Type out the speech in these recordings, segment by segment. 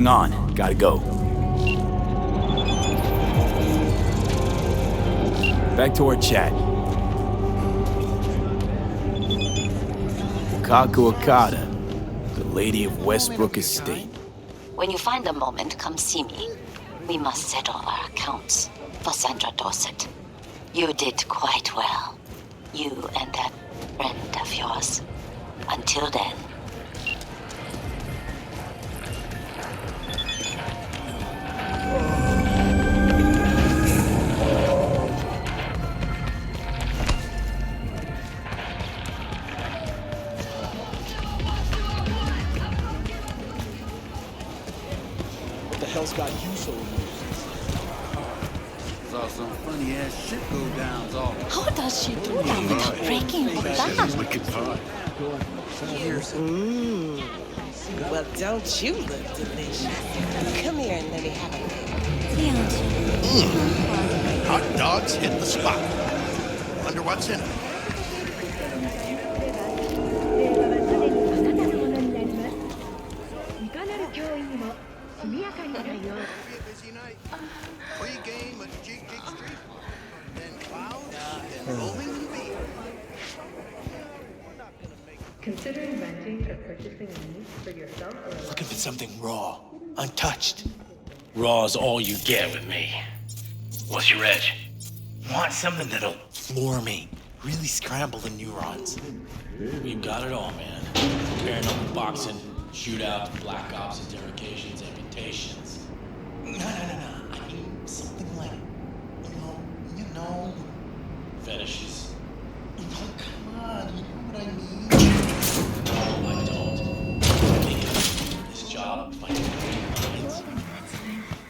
Hang on, gotta go. Back to our chat. Kaku Okada, the Lady of Westbrook Estate. When you find a moment, come see me. We must settle our accounts for Sandra Dorset. You did quite well. You and that friend of yours. Until then. What the hell's got you so amused? Saw some funny ass shit go down, all. How does she do that without breaking her back? Wicked pie. Well, don't you look delicious? Come here and let me have a look. Hot dogs hit the spot. Wonder what's in it. Busy night. Pre-game at Jig Street. Then clouds, then rolling beer. Considering renting or purchasing a niche for yourself or a Looking for something raw, untouched. Raw's all you get with me. What's your edge? Want something that'll floor me, really scramble the neurons. We've got it all, man. Pairing up with boxing, shootouts, black ops, interrogations, amputations. No. I mean something like, you know. Fetishes. Come on, you know what I mean? No, I don't. Me, this job, fighting lines.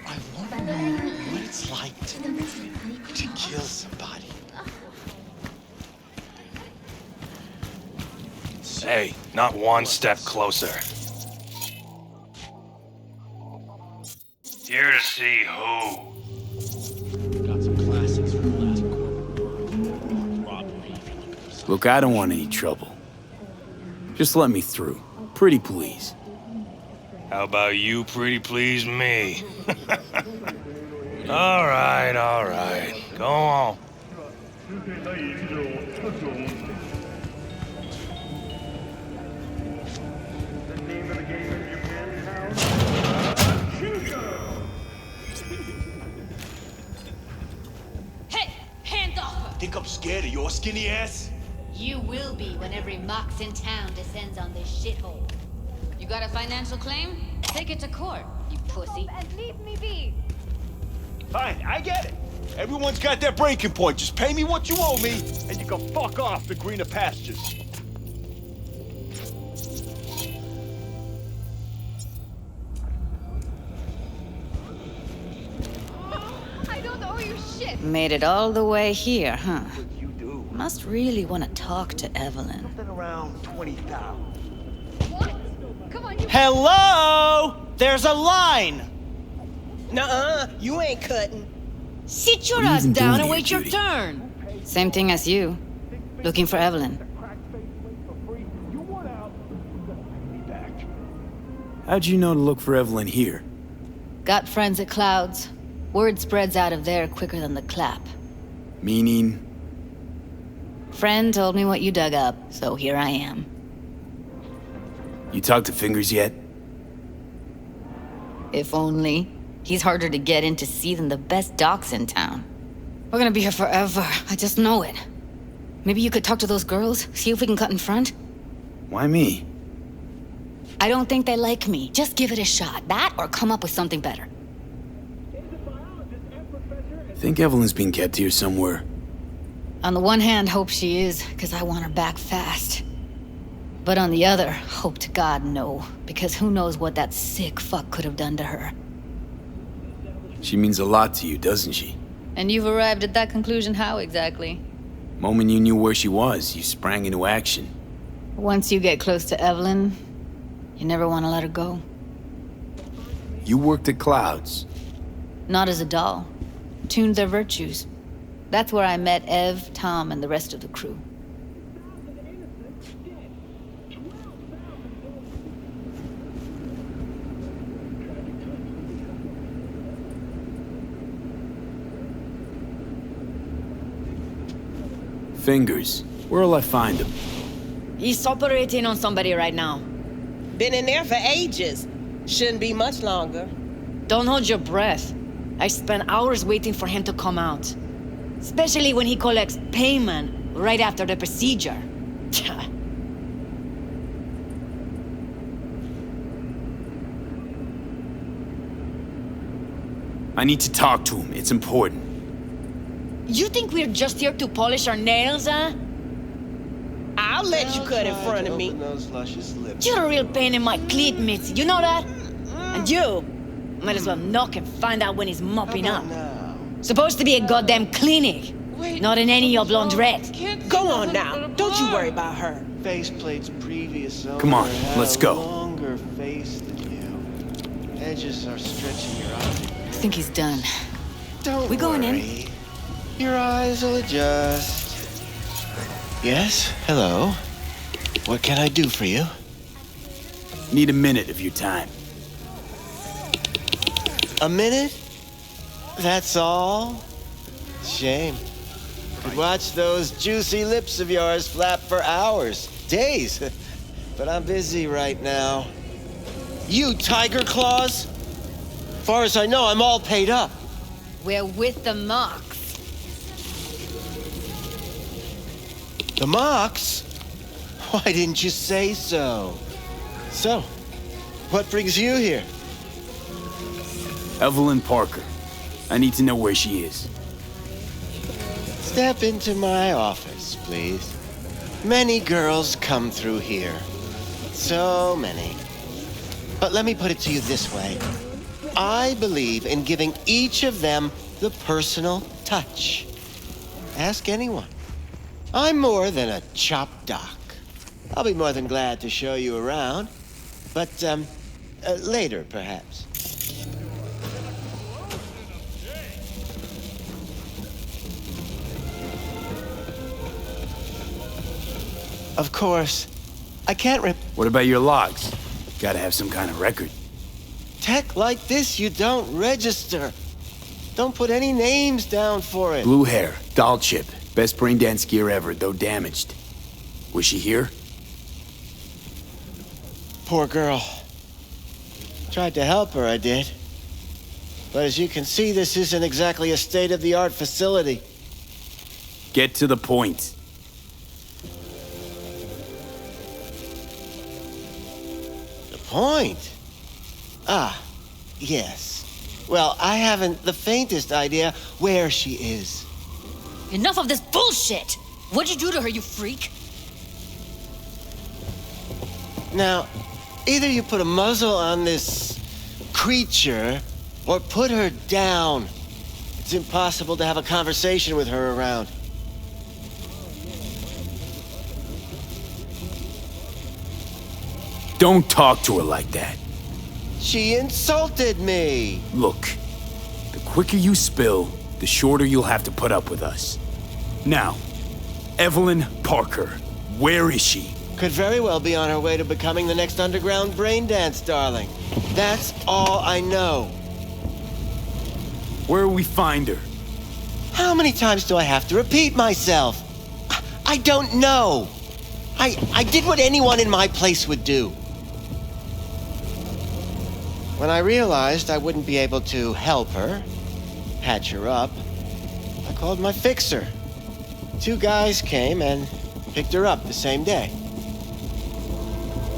I want to know what it's like to kill somebody. Hey, not one step closer. Here to see who? Got some classics from the last quarter. Robbery, if you're looking for something. Look, I don't want any trouble. Just let me through. Pretty please. How about you pretty please me? All right. Go on. Hey, hands off her! Think I'm scared of your skinny ass? You will be when every mox in town descends on this shithole. You got a financial claim? Take it to court, you pussy. and leave me be. Fine, I get it. Everyone's got their breaking point. Just pay me what you owe me, and you can fuck off to greener pastures. I don't owe you shit. Made it all the way here, huh? You do. Must really want to talk to Evelyn. Something around 20,000. What? Come on, you. Hello? There's a line! Nuh-uh, you ain't cutting. Sit your What are you ass even down doing and here, wait your Judy? turn. Same thing as you. Looking for Evelyn. You want out? Pay me back. How'd you know to look for Evelyn here? Got friends at Clouds. Word spreads out of there quicker than the clap. Meaning? Friend told me what you dug up, so here I am. You talked to Fingers yet? If only. He's harder to get in to see than the best docs in town. We're gonna be here forever. I just know it. Maybe you could talk to those girls, see if we can cut in front? Why me? I don't think they like me. Just give it a shot. That or come up with something better. Think Evelyn's being kept here somewhere. On the one hand, hope she is, because I want her back fast. But on the other, hope to God no, because who knows what that sick fuck could have done to her. She means a lot to you, doesn't she? And you've arrived at that conclusion how exactly? Moment you knew where she was, you sprang into action. Once you get close to Evelyn, you never want to let her go. You worked at Clouds. Not as a doll. Tuned their virtues. That's where I met Ev, Tom, and the rest of the crew. Fingers. Where'll I find him? He's operating on somebody right now. Been in there for ages. Shouldn't be much longer. Don't hold your breath. I spent hours waiting for him to come out. Especially when he collects payment right after the procedure. I need to talk to him. It's important. You think we're just here to polish our nails, huh? I'll let you cut in front of me. Open those luscious lips. You're a real pain in my cleat, Mitzi. You know that? And you might as well knock and find out when he's mopping up. Now. Supposed to be a goddamn clinic, not in any oblong red. Go on now. Don't you worry about her. Faceplate's previous owner Come on, had let's a go. longer face than you. Edges are stretching your eyes. I think he's done. Don't We going in? worry. Your eyes will adjust. Yes, hello. What can I do for you? Need a minute of your time. A minute? That's all? Shame. Could watch those juicy lips of yours flap for hours, days. But I'm busy right now. You, Tiger Claws? Far as I know, I'm all paid up. We're with the Mox. The Mox? Why didn't you say so? So, what brings you here? Evelyn Parker. I need to know where she is. Step into my office, please. Many girls come through here. So many. But let me put it to you this way. I believe in giving each of them the personal touch. Ask anyone. I'm more than a chop doc. I'll be more than glad to show you around. But, later, perhaps. Of course, I can't What about your logs? Gotta have some kind of record. Tech like this, you don't register. Don't put any names down for it. Blue hair, doll chip. Best brain dance gear ever, though damaged. Was she here? Poor girl. Tried to help her, I did. But as you can see, this isn't exactly a state-of-the-art facility. Get to the point. The point? Ah, yes. Well, I haven't the faintest idea where she is. Enough of this bullshit! What'd you do to her, you freak? Now, either you put a muzzle on this creature, or put her down. It's impossible to have a conversation with her around. Don't talk to her like that. She insulted me! Look, the quicker you spill, the shorter you'll have to put up with us. Now, Evelyn Parker, where is she? Could very well be on her way to becoming the next underground brain dance darling. That's all I know. Where will we find her? How many times do I have to repeat myself? I don't know. I did what anyone in my place would do. When I realized I wouldn't be able to help her, patch her up, I called my fixer. 2 guys came and picked her up the same day.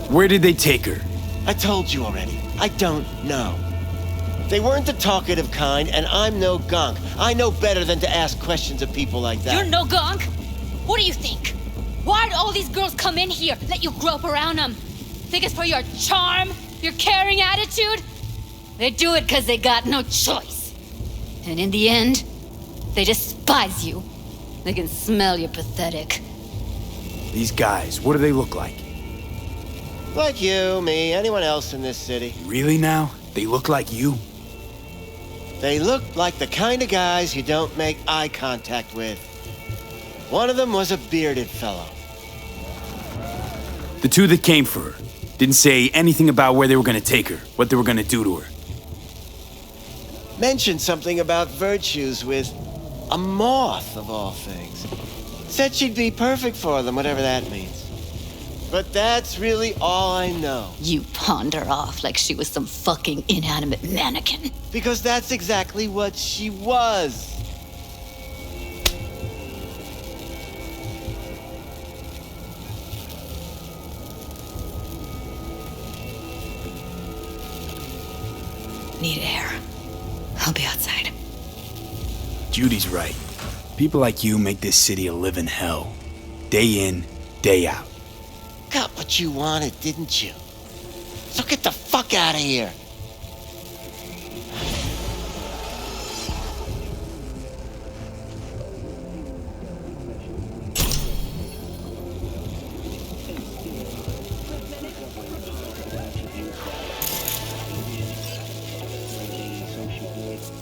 Where did they take her? I told you already. I don't know. They weren't the talkative kind, and I'm no gunk. I know better than to ask questions of people like that. You're no gunk? What do you think? Why'd all these girls come in here, let you grope around them? Think it's for your charm? Your caring attitude? They do it because they got no choice. And in the end, they despise you. They can smell you're pathetic. These guys, what do they look like? Like you, me, anyone else in this city. Really now? They look like you? They look like the kind of guys you don't make eye contact with. One of them was a bearded fellow. The 2 that came for her didn't say anything about where they were gonna take her, what they were gonna do to her. Mentioned something about virtues with a moth, of all things. Said she'd be perfect for them, whatever that means. But that's really all I know. You pawned her off like she was some fucking inanimate mannequin. Because that's exactly what she was. Need air. I'll be outside. Judy's right. People like you make this city a living hell. Day in, day out. Got what you wanted, didn't you? So get the fuck out of here.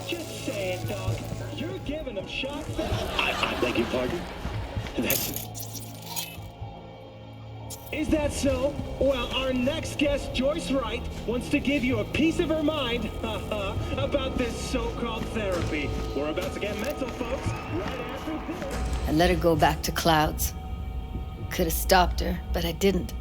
Just say it, dog. You're giving them shots. I beg your pardon? Is that so? Well, our next guest, Joyce Wright, wants to give you a piece of her mind about this so-called therapy. We're about to get mental, folks, right after this. I let her go back to Clouds. Could have stopped her, but I didn't.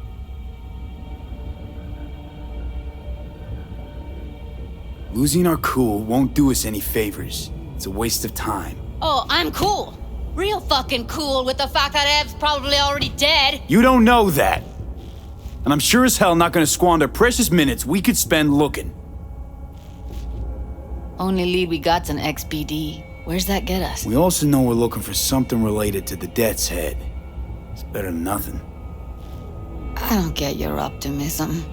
Losing our cool won't do us any favors. It's a waste of time. Oh, I'm cool. Real fucking cool with the fact that Ev's probably already dead. You don't know that. And I'm sure as hell not gonna squander precious minutes we could spend looking. Only lead we got's an XBD. Where's that get us? We also know we're looking for something related to the Death's Head. It's better than nothing. I don't get your optimism.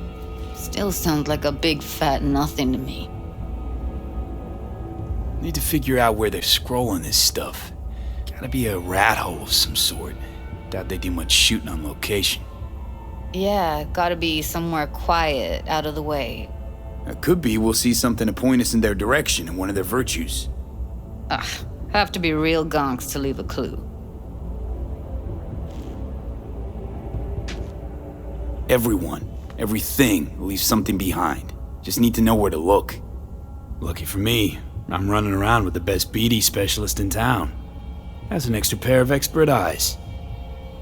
Still sounds like a big fat nothing to me. Need to figure out where they're scrolling this stuff. Gotta be a rat hole of some sort. Doubt they do much shooting on location. Yeah, gotta be somewhere quiet, out of the way. It could be we'll see something to point us in their direction in one of their virtues. Ugh, have to be real gonks to leave a clue. Everyone, everything leaves something behind. Just need to know where to look. Lucky for me, I'm running around with the best BD specialist in town. Has an extra pair of expert eyes.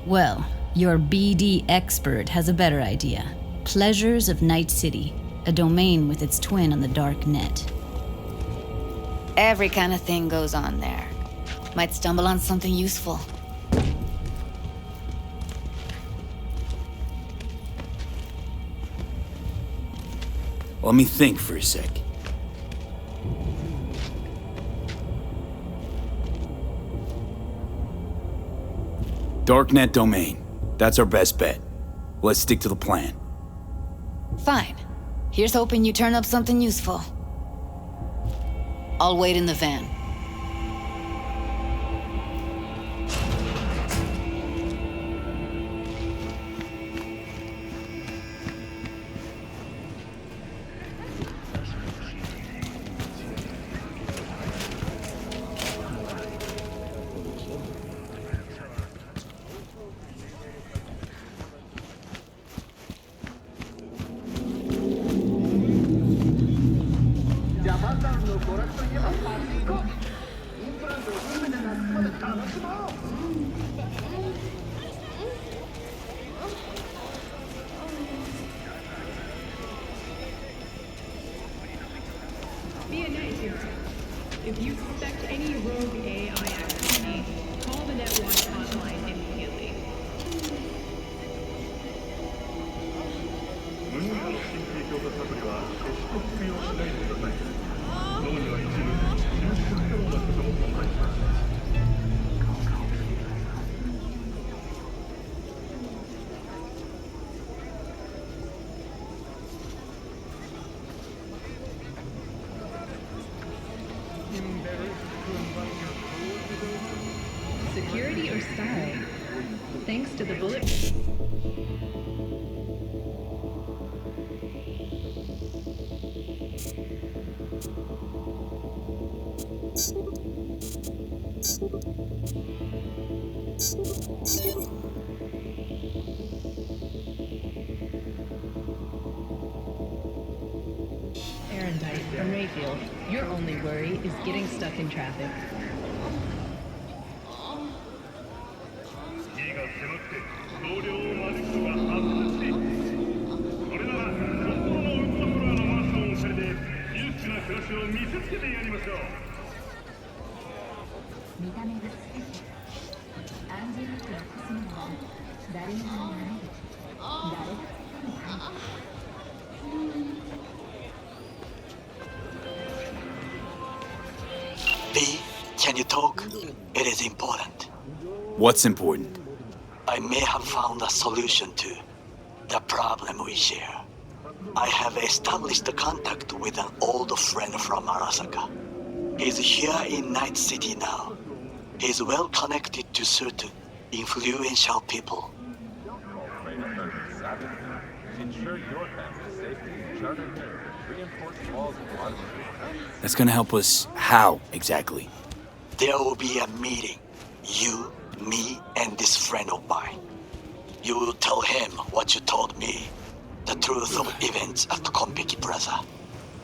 Well, your BD expert has a better idea. Pleasures of Night City, a domain with its twin on the dark net. Every kind of thing goes on there. Might stumble on something useful. Let me think for a sec. Darknet domain. That's our best bet. Let's stick to the plan. Fine. Here's hoping you turn up something useful. I'll wait in the van. Be a night hero. If you suspect any rogue AI activity, call the Netwatch hotline immediately. Security or style? Thanks to the bullet. Erendite from Rayfield. Your only worry is getting stuck in traffic. B, can you talk? It is important. What's important? I may have found a solution to the problem we share. I have established a contact with an old friend from Arasaka. He's here in Night City now. He's well connected to certain influential people. That's gonna help us how, exactly? There will be a meeting. You, me, and this friend of mine. You will tell him what you told me. The truth of events at Konpeki Plaza.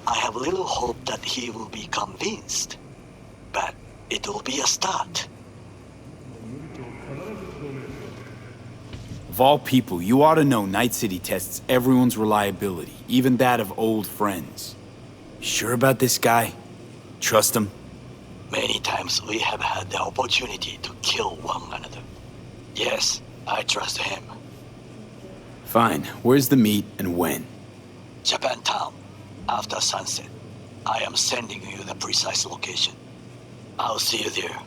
I have little hope that he will be convinced. But it will be a start. Of all people, you ought to know Night City tests everyone's reliability, even that of old friends. Sure about this guy? Trust him? Many times we have had the opportunity to kill one another. Yes, I trust him. Fine. Where's the meet and when? Japantown, after sunset. I am sending you the precise location. I'll see you there.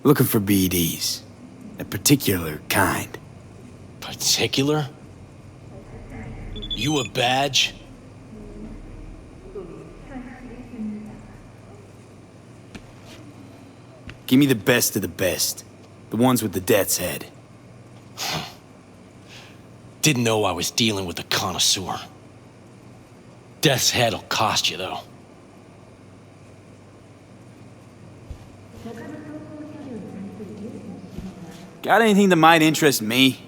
Looking for BDs. A particular kind. Particular? You a badge? Give me the best of the best. The ones with the death's head. Didn't know I was dealing with a connoisseur. Death's head'll cost you, though. Got anything that might interest me?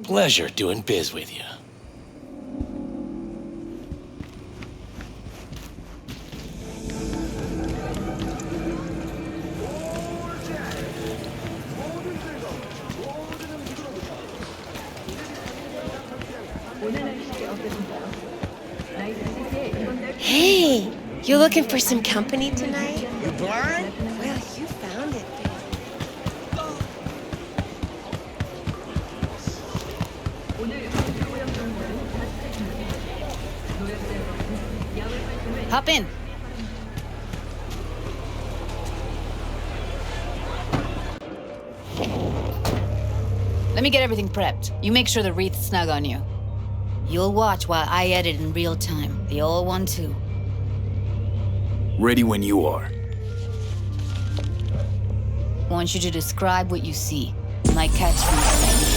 Pleasure doing biz with you. Hey, you looking for some company tonight? You blind? Well, you found it, baby. Hop in. Let me get everything prepped. You make sure the wreath's snug on you. You'll watch while I edit in real time. The old one, too. Ready when you are. Want you to describe what you see. My catchphrase.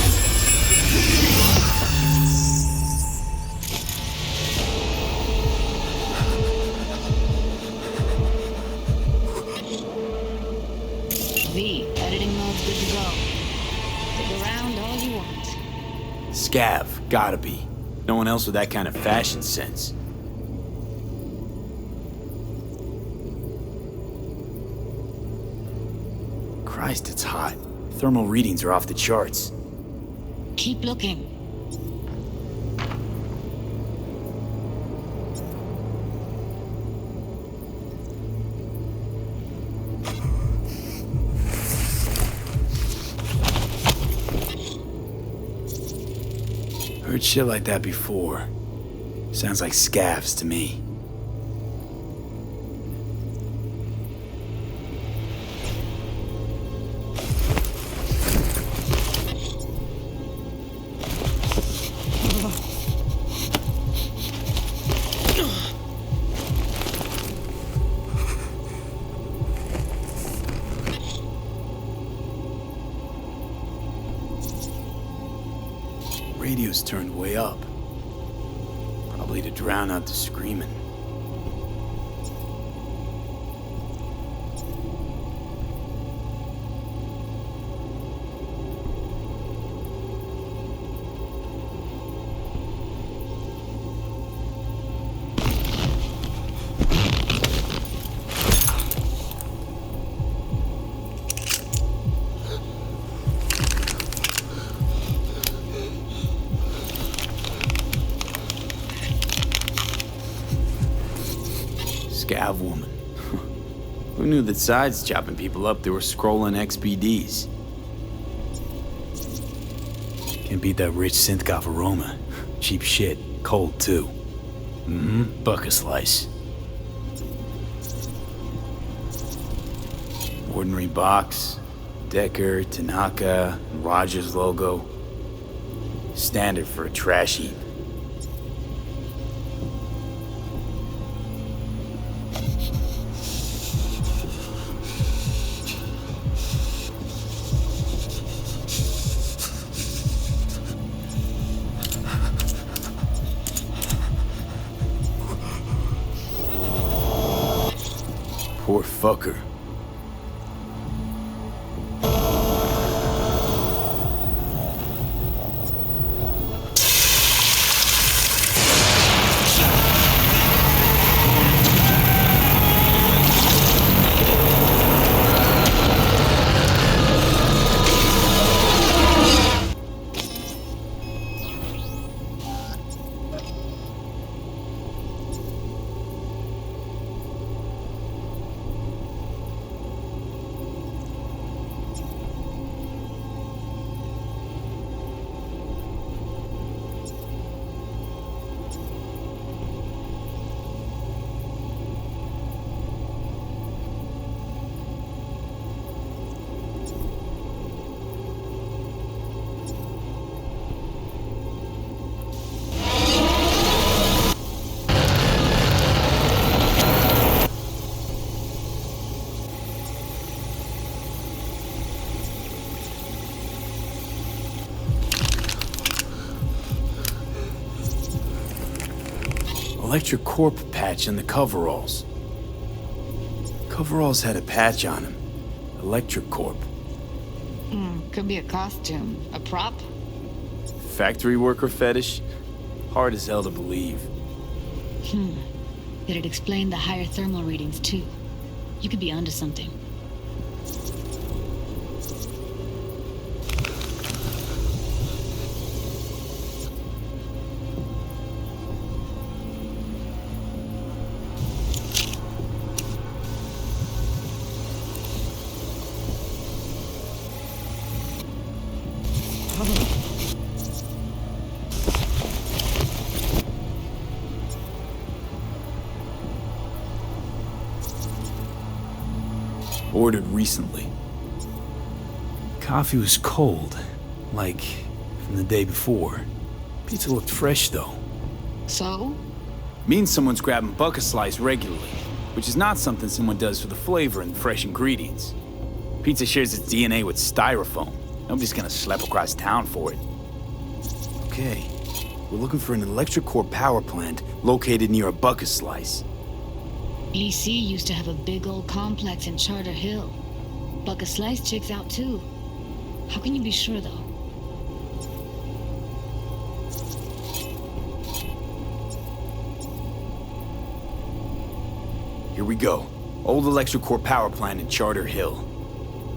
V, editing mode's good to go. Stick around all you want. Scav, gotta be. No one else with that kind of fashion sense. Christ, it's hot. Thermal readings are off the charts. Keep looking. Heard shit like that before. Sounds like scavs to me. Radio's turned way up. Probably to drown out the screaming. Scav woman. Who knew that sides chopping people up, they were scrolling XBDs? Can't beat that rich synth-goth aroma. Cheap shit. Cold, too. Bucket slice. Ordinary box. Decker, Tanaka, and Rogers logo. Standard for a trash heap. Poor fucker. Electric Corp patch on the coveralls. Coveralls had a patch on them. Electric Corp. Could be a costume. A prop? Factory worker fetish? Hard as hell to believe. Did it explain the higher thermal readings, too? You could be onto something. Ordered recently. Coffee was cold, like from the day before. Pizza looked fresh though. So? Means someone's grabbing bucket slice regularly, which is not something someone does for the flavor and fresh ingredients. Pizza shares its DNA with styrofoam. Nobody's gonna schlep across town for it. Okay, we're looking for an electric core power plant located near a bucket slice. EC used to have a big old complex in Charter Hill. Bucket Slice checks out too. How can you be sure though? Here we go. Old electric core power plant in Charter Hill.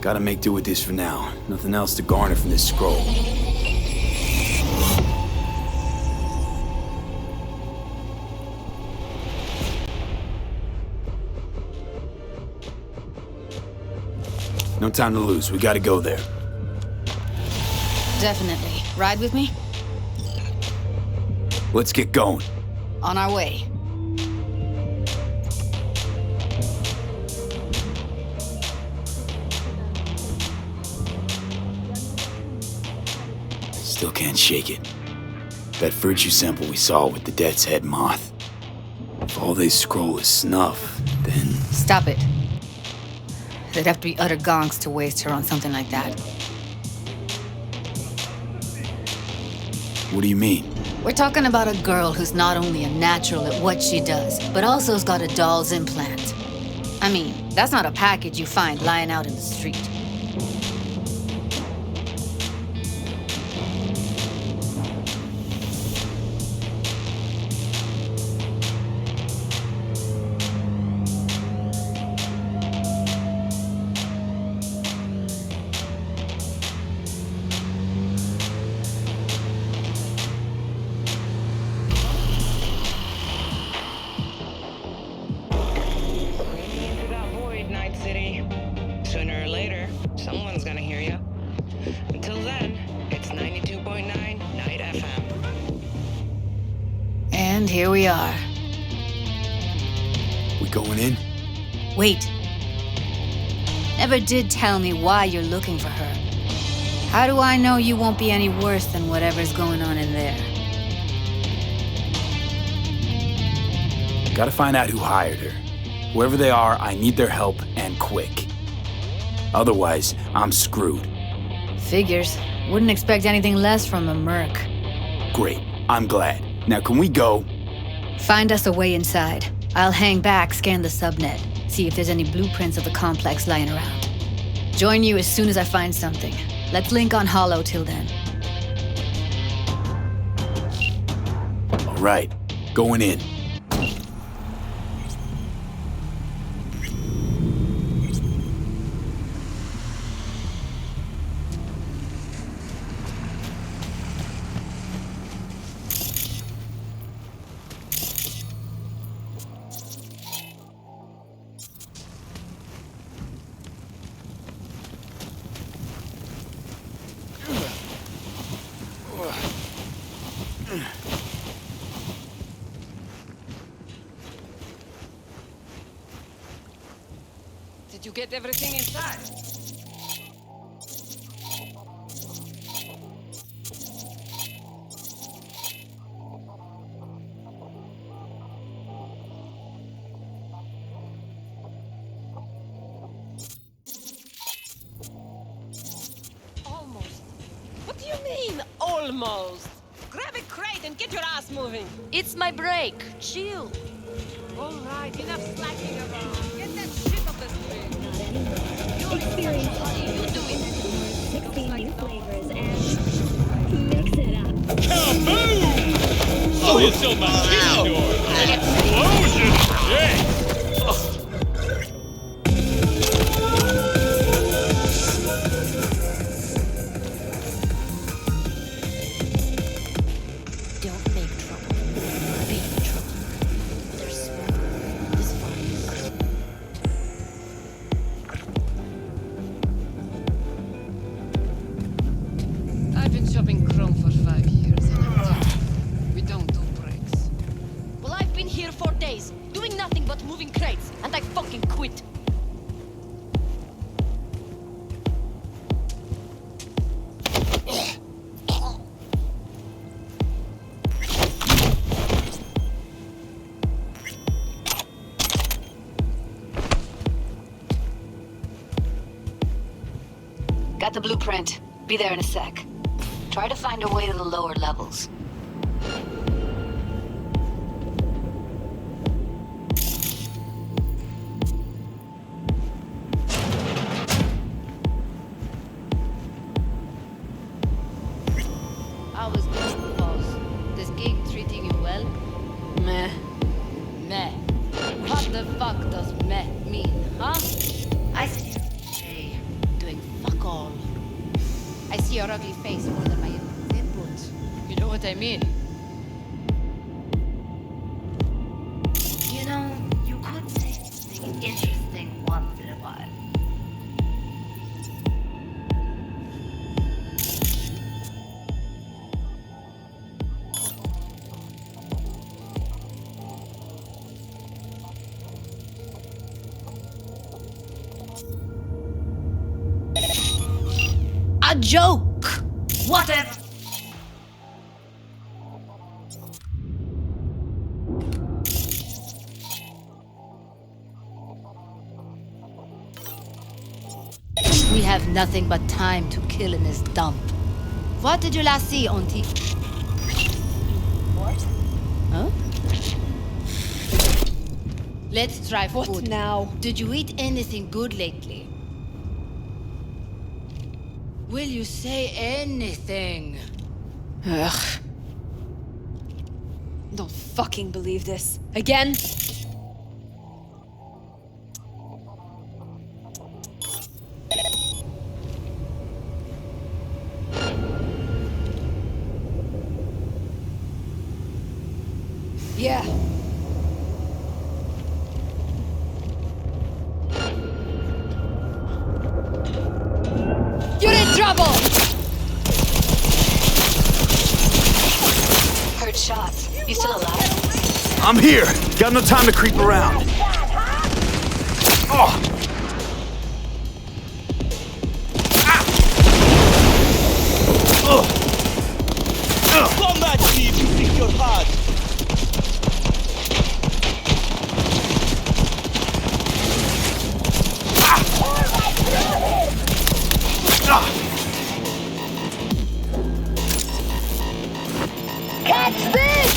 Gotta make do with this for now. Nothing else to garner from this scroll. No time to lose. We gotta go there. Definitely. Ride with me? Let's get going. On our way. Still can't shake it. That virtue sample we saw with the Death's Head moth. If all they scroll is snuff, then... Stop it. There'd have to be utter gonks to waste her on something like that. What do you mean? We're talking about a girl who's not only a natural at what she does, but also has got a doll's implant. I mean, that's not a package you find lying out in the street. Sooner or later, someone's gonna hear you. Until then, it's 92.9 Night FM. And here we are. We going in? Wait. Never did tell me why you're looking for her. How do I know you won't be any worse than whatever's going on in there? Gotta find out who hired her. Whoever they are, I need their help, and quick. Otherwise, I'm screwed. Figures. Wouldn't expect anything less from a merc. Great. I'm glad. Now can we go? Find us a way inside. I'll hang back, scan the subnet, see if there's any blueprints of the complex lying around. Join you as soon as I find something. Let's link on Hollow till then. All right. Going in. Did you get everything inside? Almost. What do you mean, almost? Grab a crate and get your ass moving. It's my break. Chill. All right, enough slacking around. Get that shit off the street. Experience You do it. 16 new flavors and mix it up. Kaboom! Oh, you still my kitchen door. Explosion! Yeah! Don't make trouble. Be in trouble. There's smoke. This fire. I've been shopping Chrome for 5 years. We don't do breaks. Well, I've been here 4 days, doing nothing but moving crates, and I fucking quit. Got the blueprint. Be there in a sec. Try to find a way to the lower levels. I was good, boss. This gig treating you well? Meh. Meh. What the fuck does meh mean, huh? I see. Hey, doing fuck all. I see your ugly face more than my input. You know what I mean? You know, you could say something interesting once in a while. a joke. Whatever. We have nothing but time to kill in this dump. What did you last see on TV? What? Huh? Let's try food. What now? Did you eat anything good lately? Will you say anything? Ugh. Don't fucking believe this. Again? Yeah. You're in trouble! Heard shots. You still alive? I'm here. Got no time to creep around. Oh. Combat team, you think you're hard. Catch this!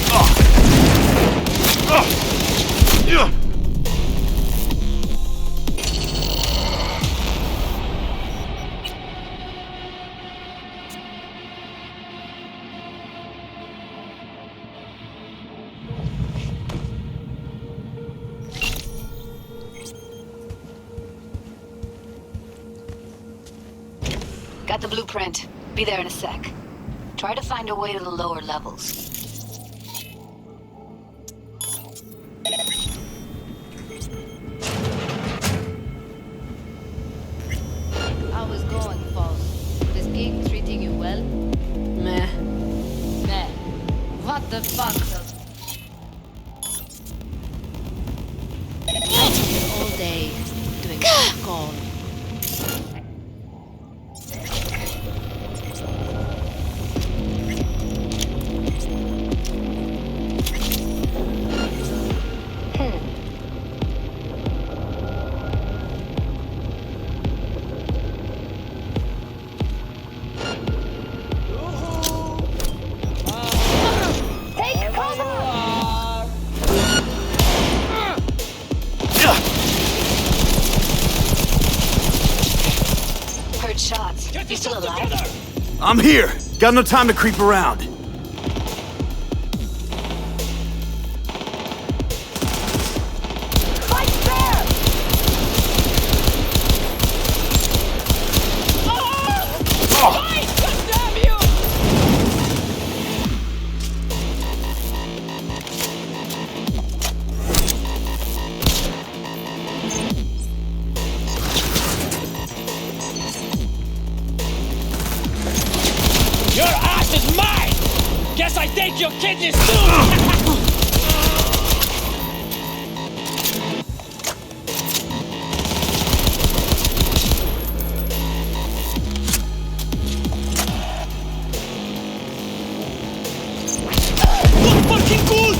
Got the blueprint. Be there in a sec. Try to find a way to the lower levels. How is going, Falls? This gig treating you well? Meh. Meh. What the fuck does... I spent all day doing fuck all. Heard shots. You still alive? I'm here. Got no time to creep around. Fight fair! Fight! Damn you! Your ass is mine! Guess I take your kidneys too! Not fucking good!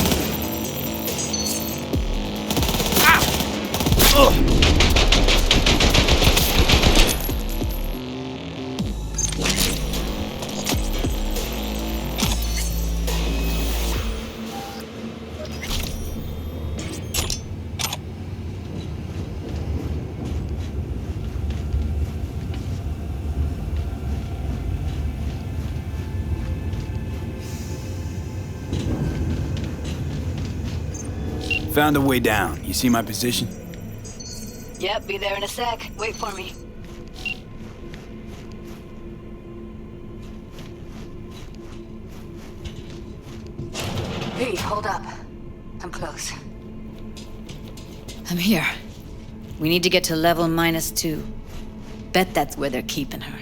Found a way down. You see my position? Yep, be there in a sec. Wait for me. Hey, hold up. I'm close. I'm here. We need to get to level -2. Bet that's where they're keeping her.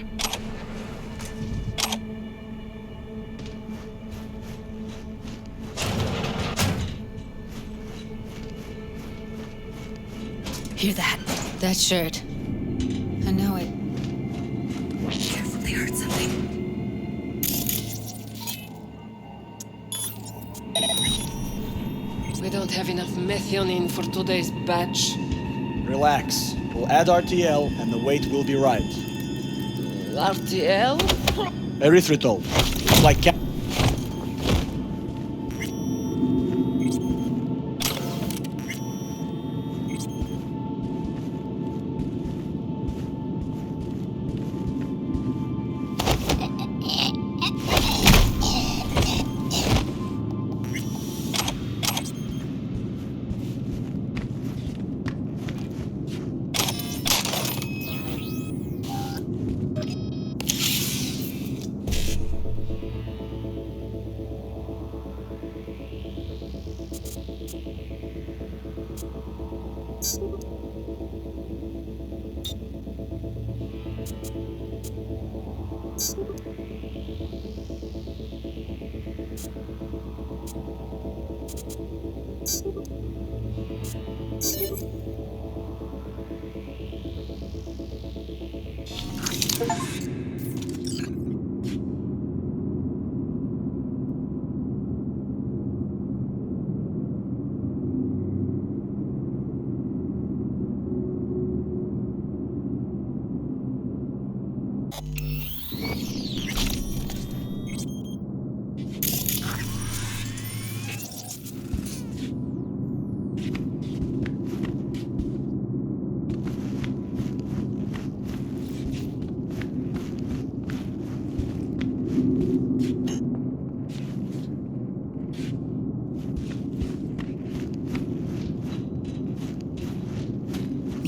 Hear that? That shirt. I know it carefully hurts him. methionine for today's batch? Relax. We'll add RTL and the weight will be right. RTL? Erythritol. It's like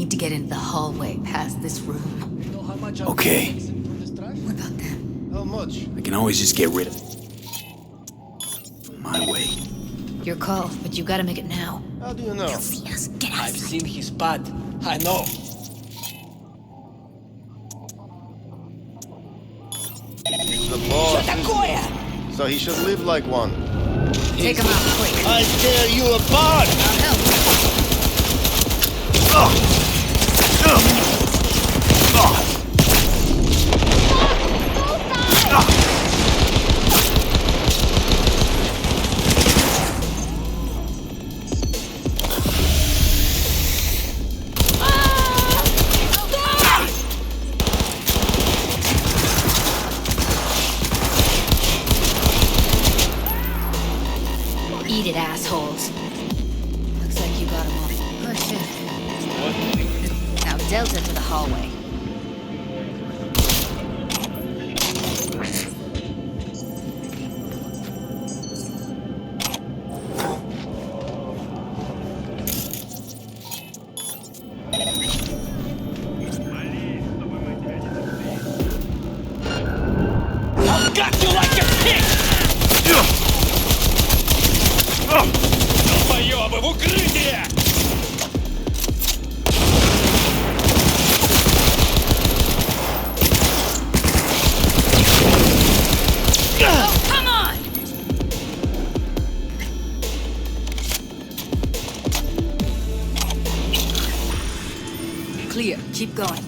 Need to get into the hallway past this room. Okay. What about them? How much? I can always just get rid of my way. Your call, but you gotta make it now. How do you know? See us. Get out. I've seen his spot. I know. He's the boss. So he should live like one. Take him out quick. I tear you apart! I'll help. Eat it, assholes. Looks like you got him all. Oh, shit. Now Delta to the hallway. I've got you like a pig! Долбоёбы, в укрытие! Oh, come on! Clear. Keep going.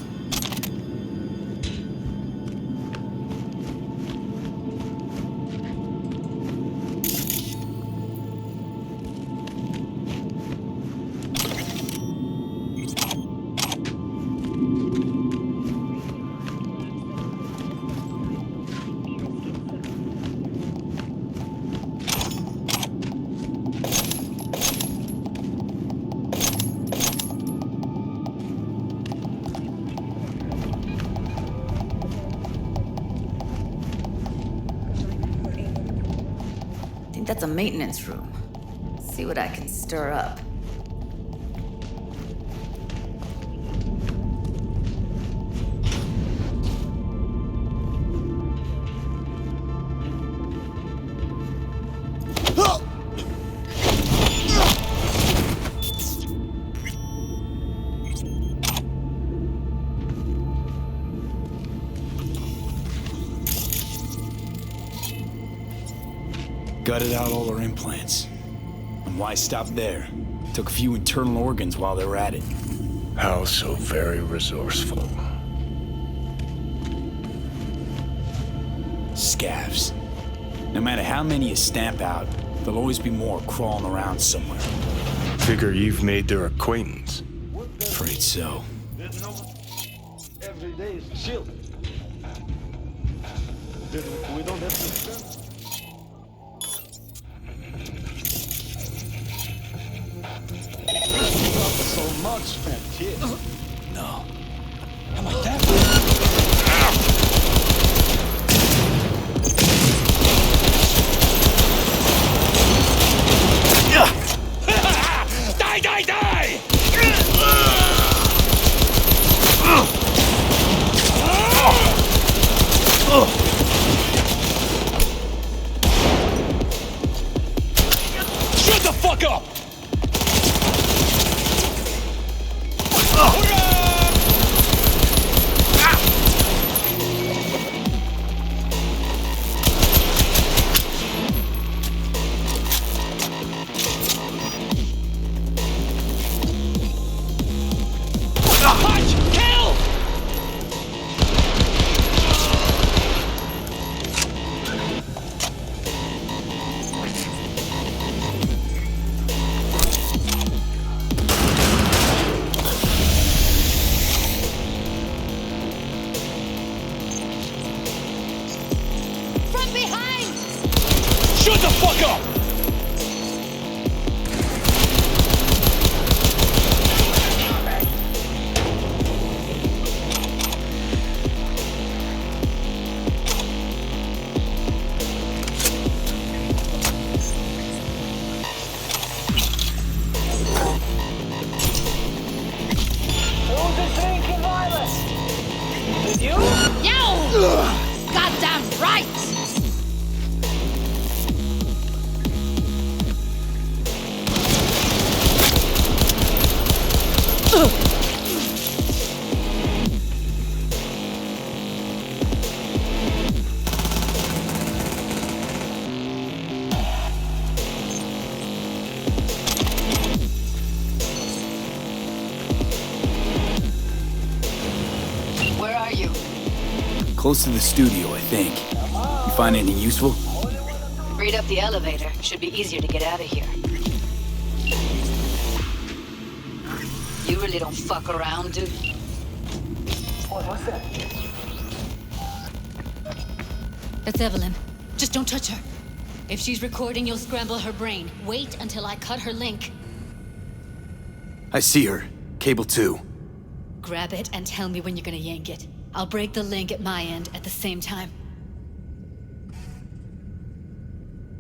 I think that's a maintenance room. See what I can stir up. Gutted out all our implants. And why stop there? Took a few internal organs while they were at it. How so very resourceful. Scavs. No matter how many you stamp out, there'll always be more crawling around somewhere. Figure you've made their acquaintance. Afraid so. Every day is chill. We don't have to. So much, man, kid. No. How like that? Die, die, die! Shut the fuck up! Shut the fuck up! Who's drinking violence? With you? Yo! Goddamn right! Where are you? Close to the studio, I think. You find anything useful? Read up the elevator. Should be easier to get out of here. You really don't fuck around, do you? What's that? That's Evelyn. Just don't touch her. If she's recording, you'll scramble her brain. Wait until I cut her link. I see her. Cable 2. Grab it and tell me when you're gonna yank it. I'll break the link at my end at the same time.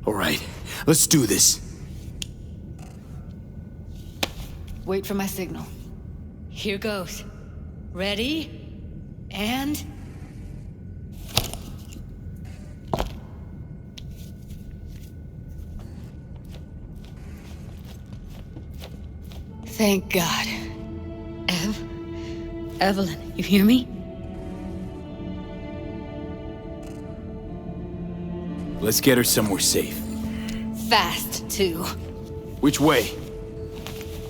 All right, let's do this. Wait for my signal. Here goes. Ready? And... Thank God. Evelyn, you hear me? Let's get her somewhere safe. Fast, too. Which way?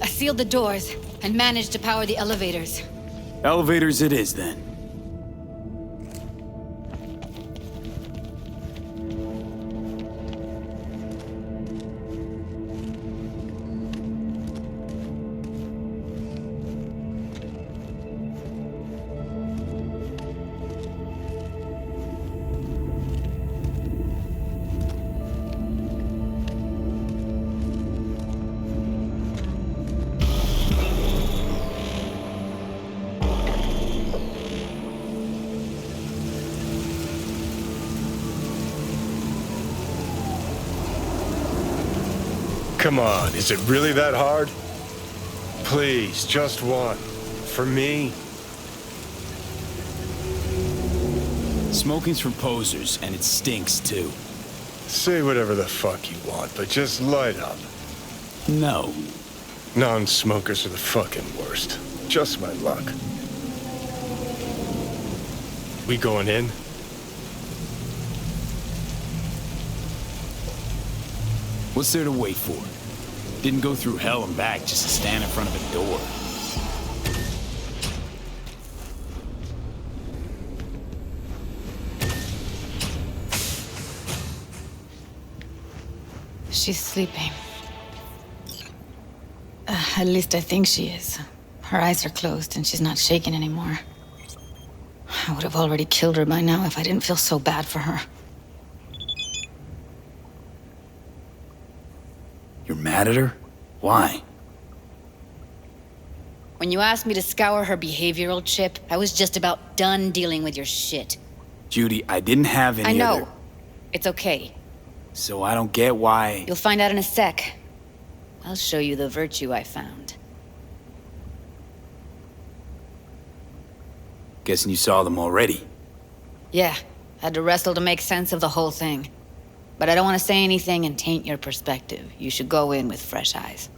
I sealed the doors and managed to power the elevators. Elevators it is, then. Come on, is it really that hard? Please, just one. For me? Smoking's for posers, and it stinks, too. Say whatever the fuck you want, but just light up. No. Non-smokers are the fucking worst. Just my luck. We going in? What's there to wait for? Didn't go through hell and back just to stand in front of a door. She's sleeping. At least I think she is. Her eyes are closed and she's not shaking anymore. I would have already killed her by now if I didn't feel so bad for her. You're mad at her? Why? When you asked me to scour her behavioral chip, I was just about done dealing with your shit. Judy, I didn't have any I know. other... It's okay. So I don't get why... You'll find out in a sec. I'll show you the virtue I found. Guessing you saw them already. Yeah, had to wrestle to make sense of the whole thing. But I don't want to say anything and taint your perspective. You should go in with fresh eyes.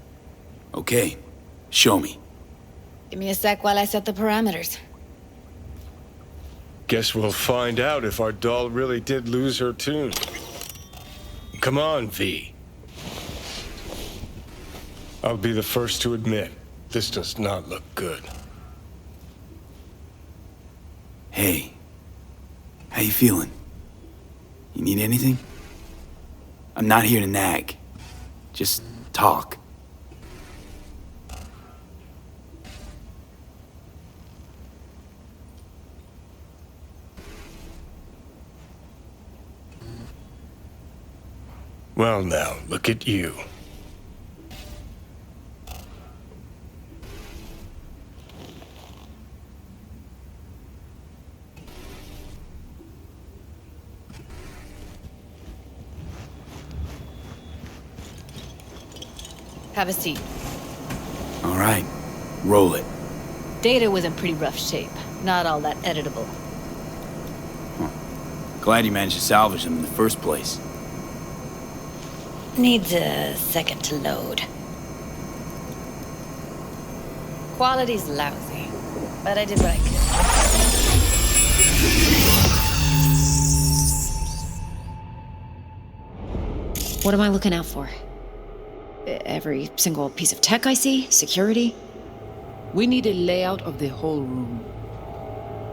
Okay, show me. Give me a sec while I set the parameters. Guess we'll find out if our doll really did lose her tune. Come on, V. I'll be the first to admit, this does not look good. Hey, how you feeling? You need anything? I'm not here to nag. Just talk. Well now, look at you. Have a seat. All right, roll it. Data was in pretty rough shape. Not all that editable. Glad you managed to salvage them in the first place. Needs a second to load. Quality's lousy, but I did what I could. What am I looking out for? Every single piece of tech I see? Security? We need a layout of the whole room.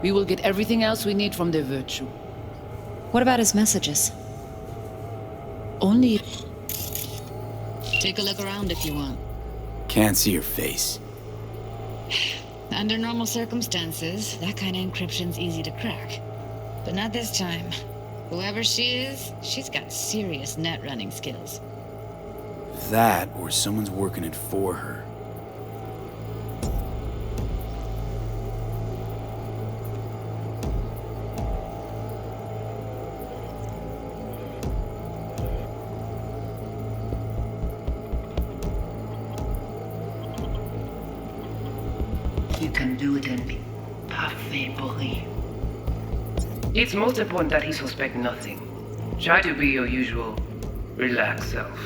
We will get everything else we need from the virtue. What about his messages? Only... Take a look around if you want. Can't see your face. Under normal circumstances, that kind of encryption's easy to crack. But not this time. Whoever she is, she's got serious net running skills. That, or someone's working it for her. You can do it and be parfait, boy. It's most important that he suspect nothing. Try to be your usual, relaxed self.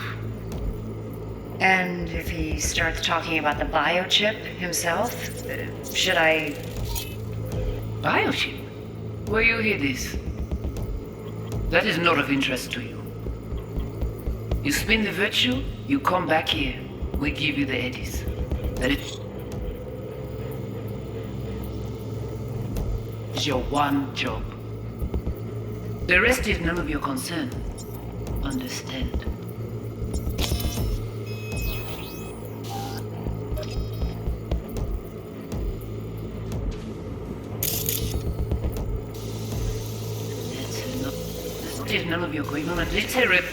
And if he starts talking about the biochip himself, should I... Biochip? Where you hear this? That is not of interest to you. You spin the virtue, you come back here. We give you the eddies. That is your one job. The rest is none of your concern. Understand? None of your going on, let's hear it.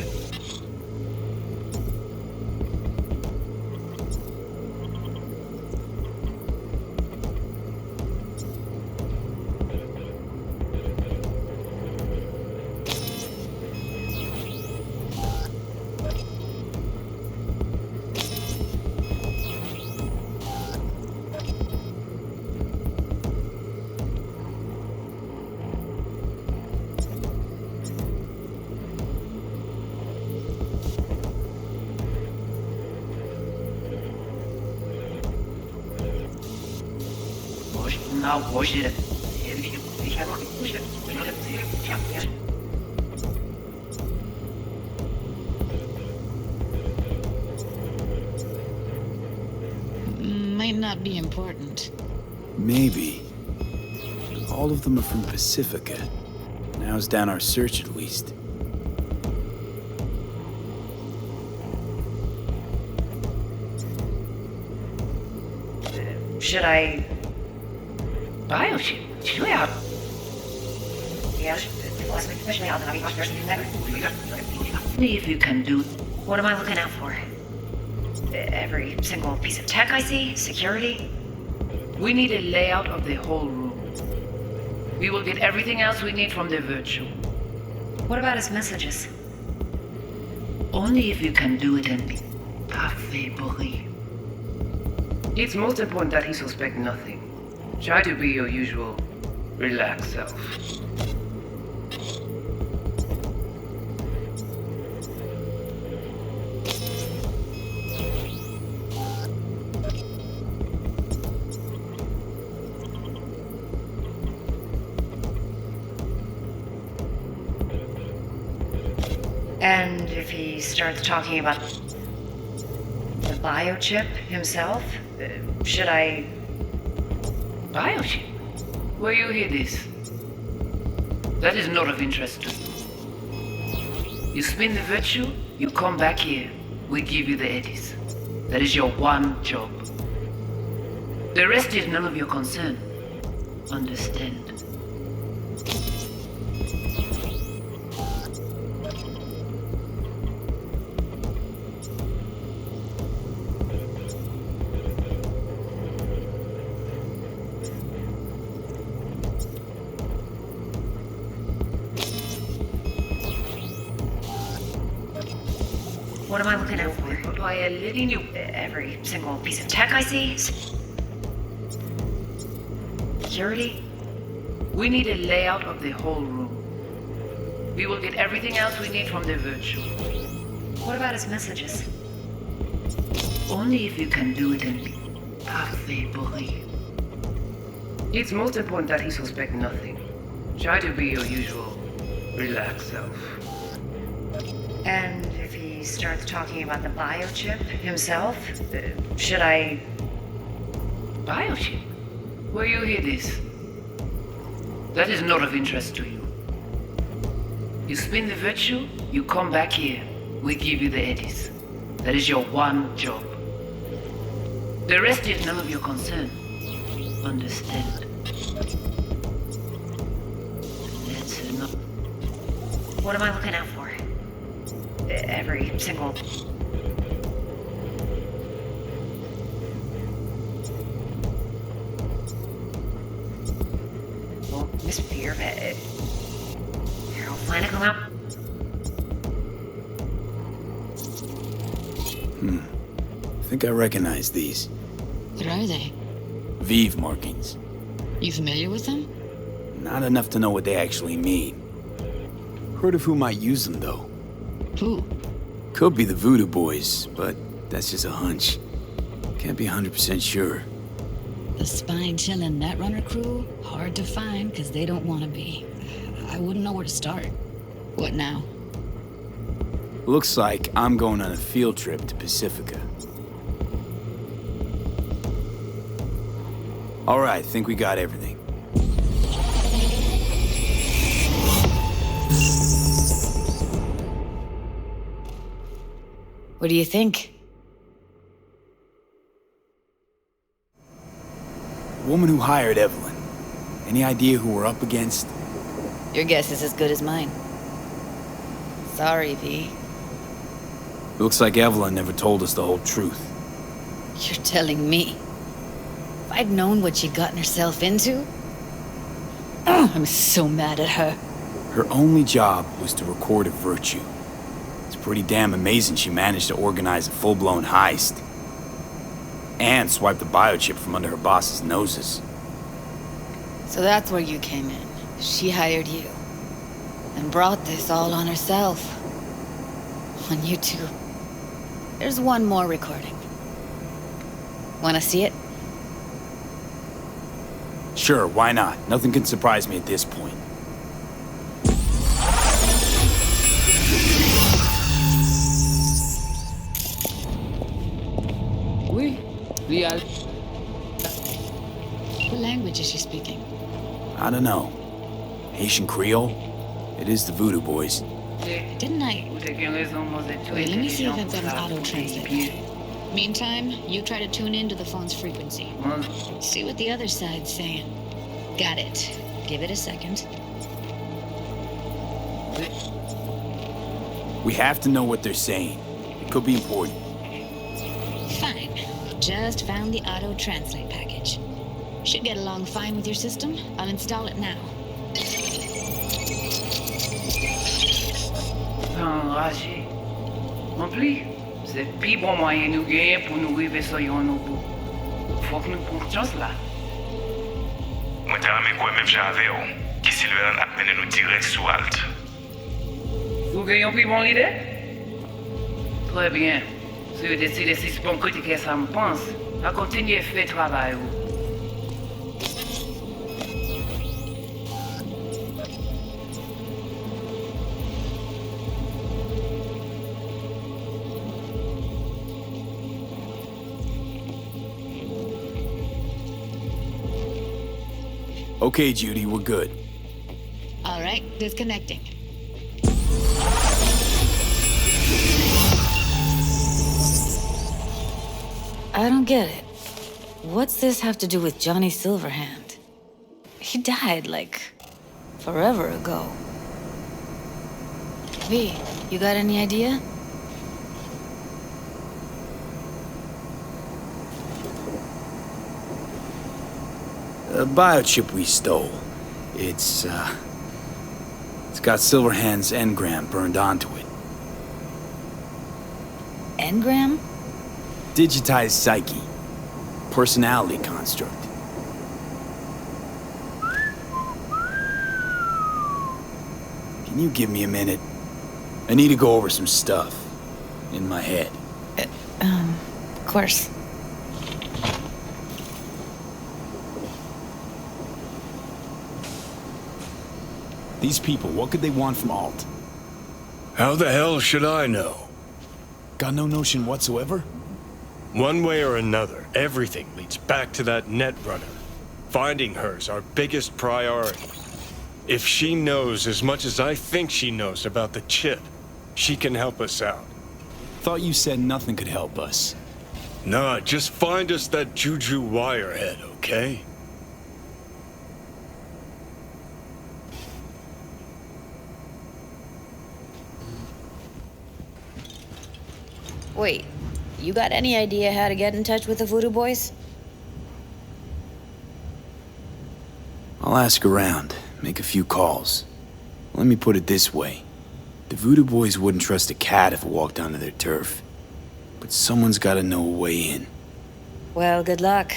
Might not be important. Maybe. All of them are from Pacifica. Narrows down our search at least. should I... Biochip? Schwer. See if you can do... What am I looking out for? Every single piece of tech I see? Security? We need a layout of the whole room. We will get everything else we need from the virtue. What about his messages? Only if you can do it and be parfait bourré. It's most important that he suspect nothing. Try to be your usual relaxed self. And if he starts talking about the biochip himself, should I... Biochip? Where you hear this? That is not of interest to you. You spin the virtue, you come back here. We give you the eddies. That is your one job. The rest is none of your concern. Understand? What am I looking out for? By letting you... Every single piece of tech I see? Security? We need a layout of the whole room. We will get everything else we need from the virtue. What about his messages? Only if you can do it and be parfait bourré. It's most important that he suspect nothing. Try to be your usual relaxed self. And if he starts talking about the biochip himself, should I... Biochip? Where you hear this? That is not of interest to you. You spin the virtue, you come back here. We give you the eddies. That is your one job. The rest is none of your concern. Understand? That's enough. What am I looking out for? Every single... Well, Miss Fear, Harold Flanagan come up? I think I recognize these. What are they? Vive markings. You familiar with them? Not enough to know what they actually mean. Heard of who might use them, though. Who? Could be the Voodoo Boys, but that's just a hunch. Can't be 100% sure. The spine-chilling Netrunner crew? Hard to find, because they don't want to be. I wouldn't know where to start. What now? Looks like I'm going on a field trip to Pacifica. Alright, think we got everything. What do you think? The woman who hired Evelyn. Any idea who we're up against? Your guess is as good as mine. Sorry, V. Looks like Evelyn never told us the whole truth. You're telling me? If I'd known what she'd gotten herself into... I'm so mad at her. Her only job was to record a virtue. It's pretty damn amazing she managed to organize a full-blown heist. And swipe the biochip from under her boss's noses. So that's where you came in. She hired you. And brought this all on herself. On you two. There's one more recording. Wanna see it? Sure, why not? Nothing can surprise me at this point. What language is she speaking? I don't know. Haitian Creole? It is the Voodoo Boys. Didn't I... Wait, let me see if I've got an auto-translate. Meantime, you try to tune into the phone's frequency. See what the other side's saying. Got it. Give it a second. We have to know what they're saying. It could be important. Fine. Just found the auto-translate package. Should get along fine with your system. I'll install it now. Enragé. En plus, c'est le plus bon moyen nous gagner pour nous arriver sur nos bouts. Faut que nous prenions chance là. Moi, t'as ramé quoi même j'avais, qui Sylvain a mené nous direct sous Alt. Vous gagnez plus bon idée? Très bien. Si vous décidez si c'est bon critiquer ça me pense, à continuer à faire travail. Okay, Judy, we're good. All right, disconnecting. I don't get it. What's this have to do with Johnny Silverhand? He died, like, forever ago. V, you got any idea? A biochip we stole. It's got Silverhand's engram burned onto it. Engram? Digitized psyche. Personality construct. Can you give me a minute? I need to go over some stuff. In my head. Of course. These people, what could they want from Alt? How the hell should I know? Got no notion whatsoever? One way or another, everything leads back to that Netrunner. Finding her's our biggest priority. If she knows as much as I think she knows about the chip, she can help us out. Thought you said nothing could help us. Nah, just find us that Juju wirehead, okay? Wait, you got any idea how to get in touch with the Voodoo Boys? I'll ask around, make a few calls. Let me put it this way. The Voodoo Boys wouldn't trust a cat if it walked onto their turf. But someone's gotta know a way in. Well, good luck.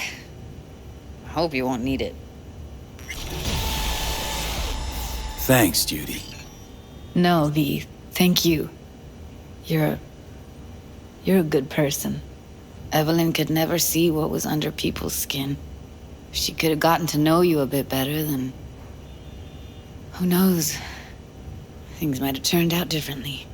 I hope you won't need it. Thanks, Judy. No, V. Thank you. You're a good person. Evelyn could never see what was under people's skin. If she could have gotten to know you a bit better, then... who knows? Things might have turned out differently.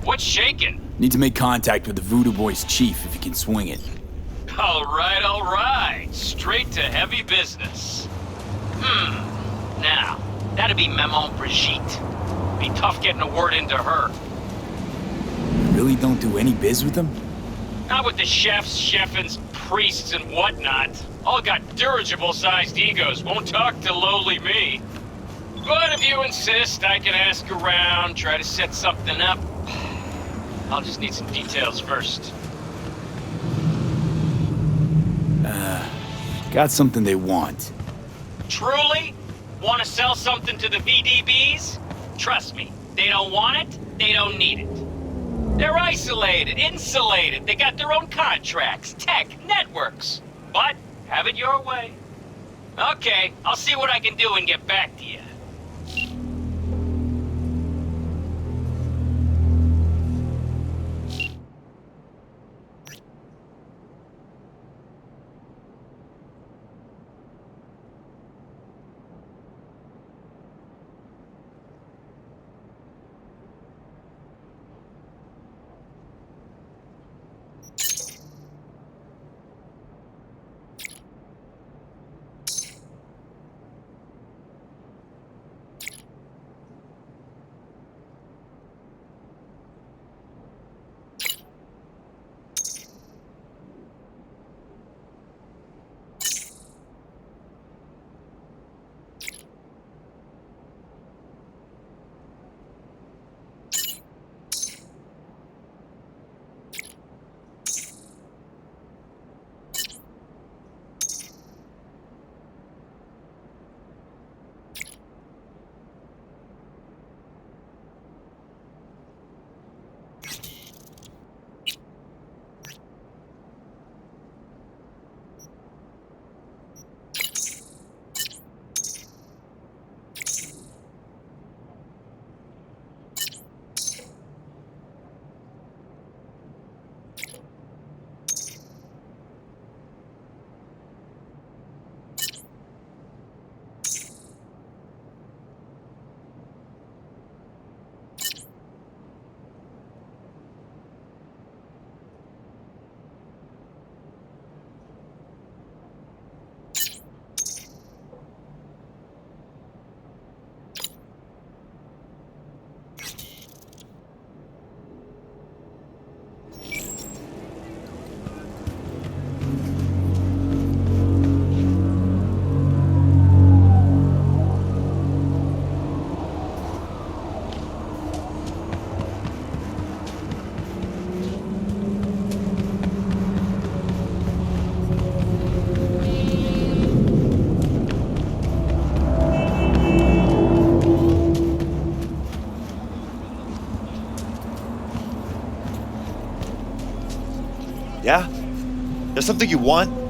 What's shaking? Need to make contact with the Voodoo Boys chief if you can swing it. All right. Straight to heavy business. Now, that'd be Maman Brigitte. Be tough getting a word into her. You really don't do any biz with them? Not with the chefs, cheffins, priests, and whatnot. All got dirigible-sized egos, won't talk to lowly me. But if you insist, I can ask around, try to set something up. I'll just need some details first. Got something they want. Truly? Want to sell something to the VDBs? Trust me, they don't want it, they don't need it. They're isolated, insulated, they got their own contracts, tech, networks. But, have it your way. Okay, I'll see what I can do and get back to you. Yeah? There's something you want?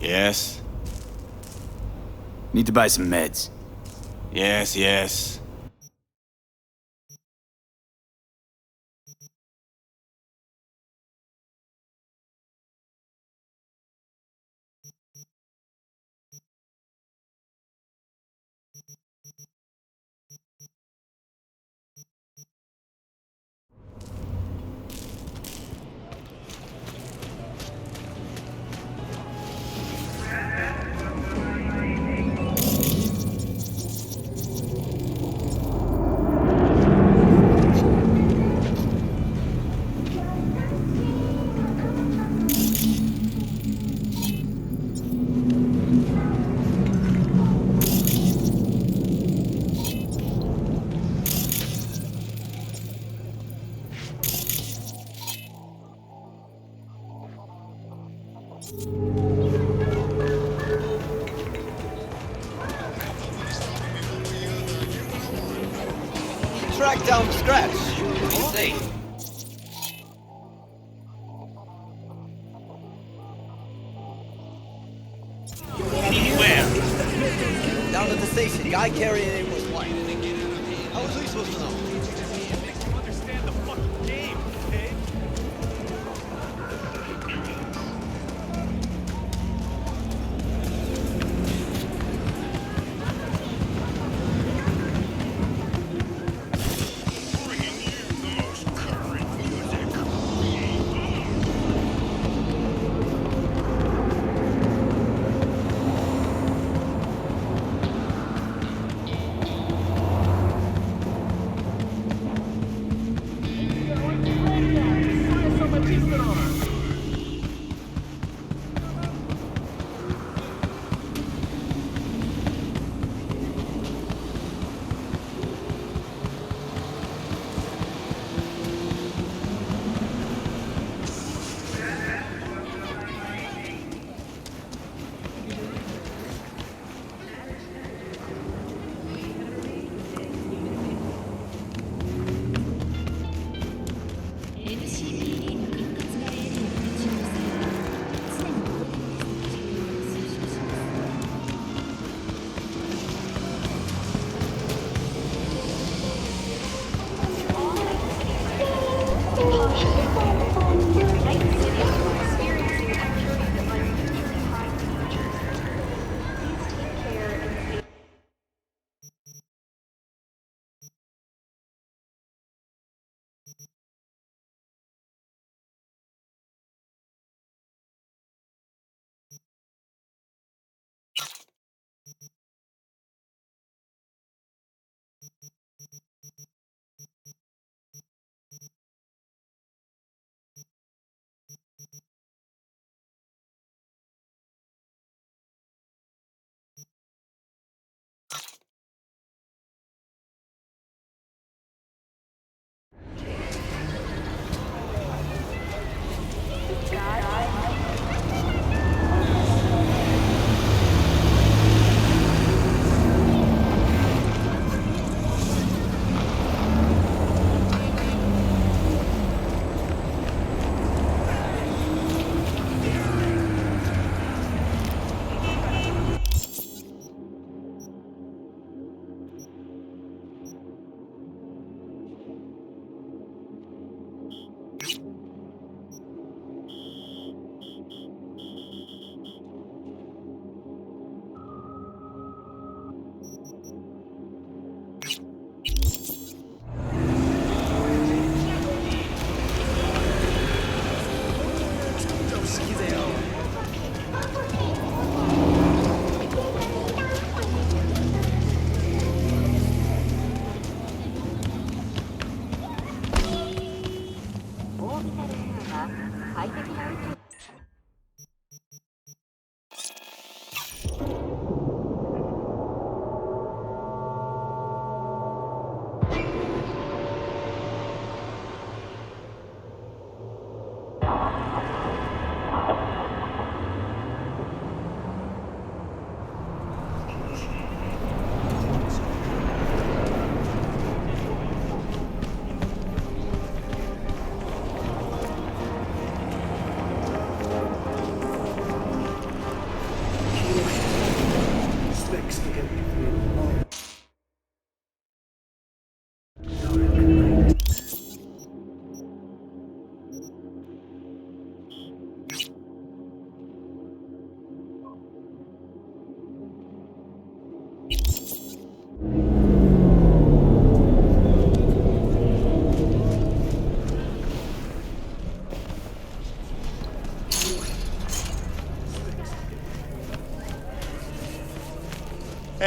Yes? Need to buy some meds. Yes, yes. Track down Scratch. What do you say? Where? Down at the station. Guy carrying it was white. How was we supposed to know? Understand the fucking game, okay?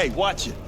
Hey, watch it.